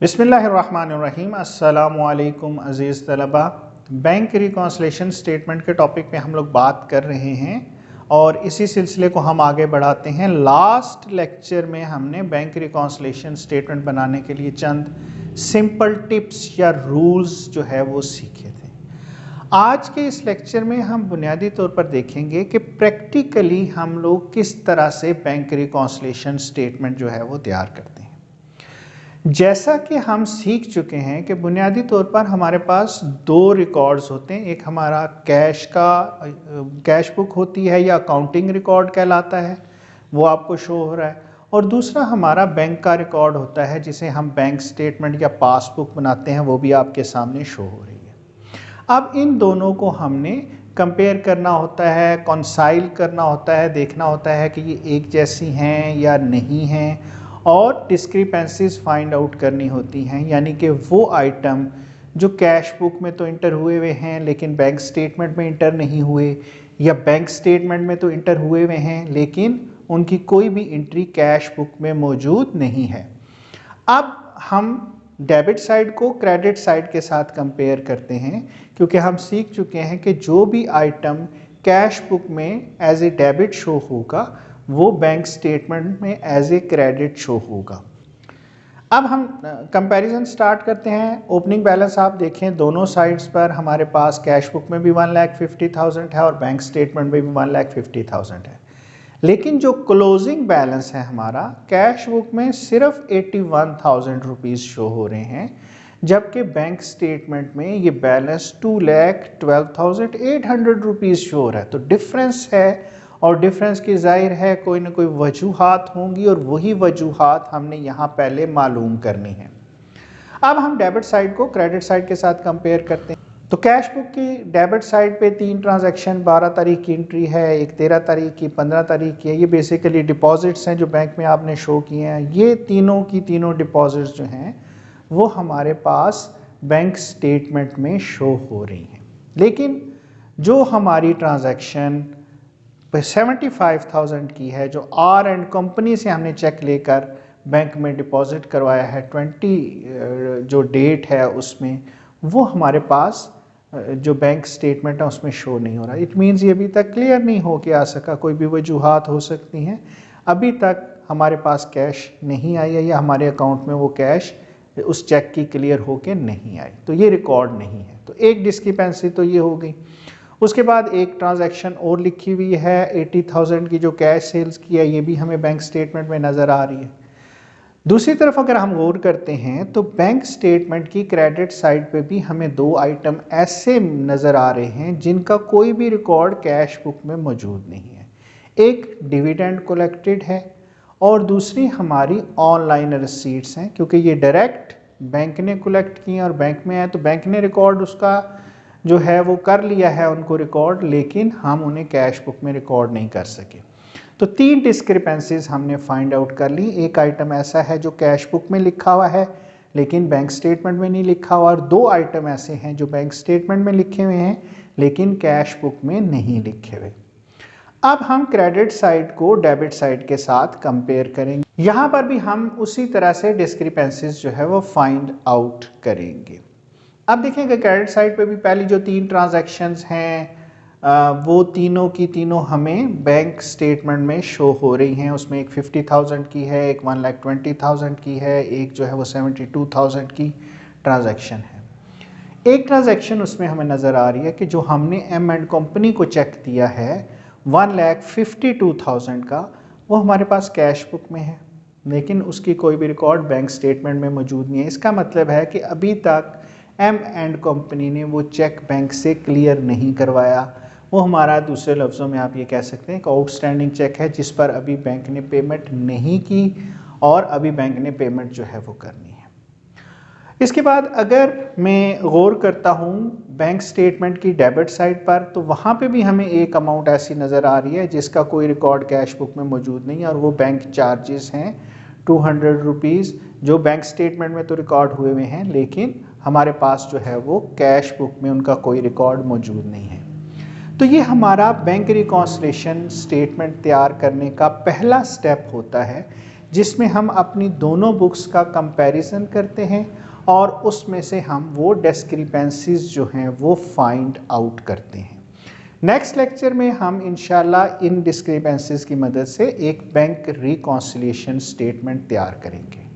बिस्मिल्लाहिर्रहमानिर्रहीम। अस्सलामुअलैकुम अज़ीज़ तलबा। बैंक रिकॉन्सिलेशन स्टेटमेंट के टॉपिक पे हम लोग बात कर रहे हैं और इसी सिलसिले को हम आगे बढ़ाते हैं। लास्ट लेक्चर में हमने बैंक रिकॉन्सिलेशन स्टेटमेंट बनाने के लिए चंद सिंपल टिप्स या रूल्स जो है वो सीखे थे। आज के इस लेक्चर में हम बुनियादी तौर पर देखेंगे कि प्रैक्टिकली हम लोग किस तरह से बैंक रिकॉन्सिलेशन स्टेटमेंट जो है वो तैयार करते हैं। जैसा कि हम सीख चुके हैं कि बुनियादी तौर पर हमारे पास दो रिकॉर्ड्स होते हैं। एक हमारा कैश बुक होती है या अकाउंटिंग रिकॉर्ड कहलाता है, वो आपको शो हो रहा है, और दूसरा हमारा बैंक का रिकॉर्ड होता है जिसे हम बैंक स्टेटमेंट या पासबुक बनाते हैं, वो भी आपके सामने शो हो रही है। अब इन दोनों को हमने कंपेयर करना होता है, कॉन्साइल करना होता है, देखना होता है कि ये एक जैसी हैं या नहीं हैं, और डिस्क्रिपेंसीज फाइंड आउट करनी होती हैं। यानी कि वो आइटम जो कैश बुक में तो इंटर हुए हुए हैं लेकिन बैंक स्टेटमेंट में इंटर नहीं हुए, या बैंक स्टेटमेंट में तो इंटर हुए हुए हैं लेकिन उनकी कोई भी एंट्री कैश बुक में मौजूद नहीं है। अब हम डेबिट साइड को क्रेडिट साइड के साथ कंपेयर करते हैं, क्योंकि हम सीख चुके हैं कि जो भी आइटम कैश बुक में एज ए डेबिट शो होगा वो बैंक स्टेटमेंट में एज ए क्रेडिट शो होगा। अब हम कंपैरिजन स्टार्ट करते हैं। ओपनिंग बैलेंस आप देखें, दोनों साइड्स पर हमारे पास कैश बुक में भी 1,50,000 है और बैंक स्टेटमेंट में भी 1,50,000 है, लेकिन जो क्लोजिंग बैलेंस है हमारा कैश बुक में सिर्फ 81,000 रुपीज़ शो हो रहे हैं, जबकि बैंक स्टेटमेंट में ये बैलेंस 2,12,800 रुपीज़ शो हो रहा है। तो डिफरेंस है, और डिफरेंस की जाहिर है कोई ना कोई वजूहात होंगी, और वही वजूहात हमने यहाँ पहले मालूम करनी है। अब हम डेबिट साइड को क्रेडिट साइड के साथ कंपेयर करते हैं। तो कैश बुक की डेबिट साइड पे 3 ट्रांजैक्शन, 12 तारीख की एंट्री है, एक 13 तारीख की, 15 तारीख की है। ये बेसिकली डिपॉजिट्स हैं जो बैंक में आपने शो किए हैं। ये तीनों की तीनों डिपॉजिट्स जो हैं वो हमारे पास बैंक स्टेटमेंट में शो हो रही हैं, लेकिन जो हमारी ट्रांजैक्शन 75,000 की है, जो आर एंड कंपनी से हमने चेक लेकर बैंक में डिपॉजिट करवाया है 20 जो डेट है उसमें, वो हमारे पास जो बैंक स्टेटमेंट है उसमें शो नहीं हो रहा। इट मीन्स ये अभी तक क्लियर नहीं हो के आ सका, कोई भी वजूहात हो सकती हैं, अभी तक हमारे पास कैश नहीं आई है या हमारे अकाउंट में वो कैश उस चेक की क्लियर होके नहीं आई, तो ये रिकॉर्ड नहीं है। तो एक डिस्क्रिपेंसी तो ये हो गई। उसके बाद एक ट्रांजैक्शन और लिखी हुई है 80,000 की, जो कैश सेल्स की है, ये भी हमें बैंक स्टेटमेंट में नज़र आ रही है। दूसरी तरफ अगर हम गौर करते हैं तो बैंक स्टेटमेंट की क्रेडिट साइड पे भी हमें दो आइटम ऐसे नज़र आ रहे हैं जिनका कोई भी रिकॉर्ड कैश बुक में मौजूद नहीं है। एक डिविडेंड कलेक्टेड है और दूसरी हमारी ऑनलाइन रिसीट्स हैं, क्योंकि ये डायरेक्ट बैंक ने कलेक्ट किए और बैंक में आए, तो बैंक ने रिकॉर्ड उसका जो है वो कर लिया है उनको रिकॉर्ड, लेकिन हम उन्हें कैश बुक में रिकॉर्ड नहीं कर सके। तो 3 डिस्क्रिपेंसीज हमने फाइंड आउट कर ली। एक आइटम ऐसा है जो कैश बुक में लिखा हुआ है लेकिन बैंक स्टेटमेंट में नहीं लिखा हुआ, और 2 आइटम ऐसे हैं जो बैंक स्टेटमेंट में लिखे हुए हैं लेकिन कैश बुक में नहीं लिखे हुए। अब हम क्रेडिट साइड को डेबिट साइड के साथ कंपेयर करेंगे। यहाँ पर भी हम उसी तरह से डिस्क्रिपेंसीज जो है वो फाइंड आउट करेंगे। अब देखेंगे क्रेडिट साइड पे भी पहली जो 3 ट्रांजैक्शंस हैं वो तीनों की तीनों हमें बैंक स्टेटमेंट में शो हो रही हैं। उसमें एक 50,000 की है, एक 1,20,000 की है, एक जो है वो 72,000 की ट्रांजैक्शन है। एक ट्रांजैक्शन उसमें हमें नज़र आ रही है कि जो हमने एम एंड कंपनी को चेक दिया है 1,52,000 का, वो हमारे पास कैश बुक में है लेकिन उसकी कोई भी रिकॉर्ड बैंक स्टेटमेंट में मौजूद नहीं है। इसका मतलब है कि अभी तक एम एंड कंपनी ने वो चेक बैंक से क्लियर नहीं करवाया। वो हमारा दूसरे लफ्ज़ों में आप ये कह सकते हैं कि आउटस्टैंडिंग चेक है जिस पर अभी बैंक ने पेमेंट नहीं की और अभी बैंक ने पेमेंट जो है वो करनी है। इसके बाद अगर मैं गौर करता हूँ बैंक स्टेटमेंट की डेबिट साइड पर, तो वहाँ पे भी हमें एक अमाउंट ऐसी नज़र आ रही है जिसका कोई रिकॉर्ड कैश बुक में मौजूद नहीं है, और वो बैंक चार्जेस हैं 200 रुपीज़, जो बैंक स्टेटमेंट में तो रिकॉर्ड हुए हुए हैं लेकिन हमारे पास जो है वो कैश बुक में उनका कोई रिकॉर्ड मौजूद नहीं है। तो ये हमारा बैंक रिकॉन्सिलेशन स्टेटमेंट तैयार करने का पहला स्टेप होता है जिसमें हम अपनी दोनों बुक्स का कंपैरिजन करते हैं और उसमें से हम वो डिस्क्रिपेंसीज जो हैं वो फाइंड आउट करते हैं। नेक्स्ट लेक्चर में हम इंशाल्लाह इन डिस्क्रिपेंसीज की मदद से एक बैंक रिकॉन्सिलिएशन स्टेटमेंट तैयार करेंगे।